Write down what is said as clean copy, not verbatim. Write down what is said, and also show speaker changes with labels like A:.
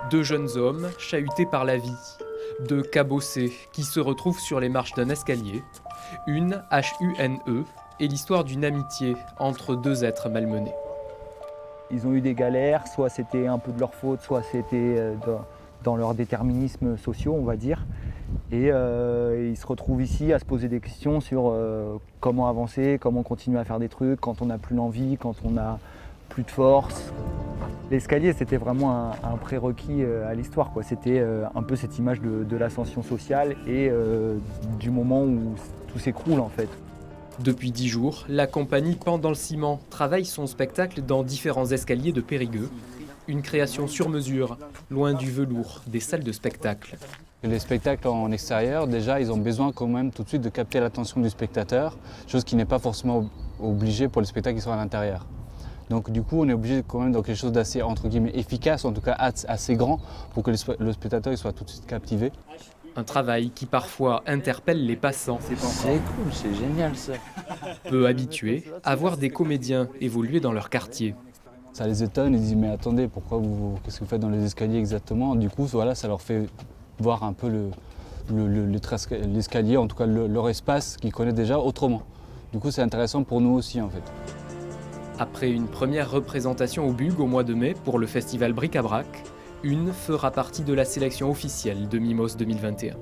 A: Deux jeunes hommes chahutés par la vie. Deux cabossés qui se retrouvent sur les marches d'un escalier. Une HUNE et l'histoire d'une amitié entre deux êtres malmenés.
B: Ils ont eu des galères, soit c'était un peu de leur faute, soit c'était dans leur déterminisme sociaux, on va dire. Et ils se retrouvent ici à se poser des questions sur comment avancer, comment continuer à faire des trucs quand on n'a plus l'envie, quand on n'a plus de force. L'escalier, c'était vraiment un prérequis à l'histoire, quoi. C'était un peu cette image de l'ascension sociale et du moment où tout s'écroule en fait.
A: Depuis 10 jours, la compagnie Pan dans le ciment travaille son spectacle dans différents escaliers de Périgueux. Une création sur mesure, loin du velours des salles de spectacle.
C: Les spectacles en extérieur, déjà, ils ont besoin quand même tout de suite de capter l'attention du spectateur, chose qui n'est pas forcément obligée pour les spectacles qui sont à l'intérieur. Donc du coup, on est obligé quand même dans quelque chose d'assez, entre guillemets, efficace, en tout cas assez grand, pour que le spectateur il soit tout de suite captivé.
A: Un travail qui parfois interpelle les passants,
D: C'est cool, c'est génial ça.
A: peu habitués à voir des comédiens évoluer dans leur quartier.
C: Ça les étonne, ils disent mais attendez, qu'est-ce que vous faites dans les escaliers exactement? Du coup, voilà, ça leur fait voir un peu l'escalier, en tout cas leur espace qu'ils connaissent déjà autrement. Du coup, c'est intéressant pour nous aussi en fait.
A: Après une première représentation au Bulgue au mois de mai pour le festival Bric-à-Brac, une fera partie de la sélection officielle de Mimos 2021.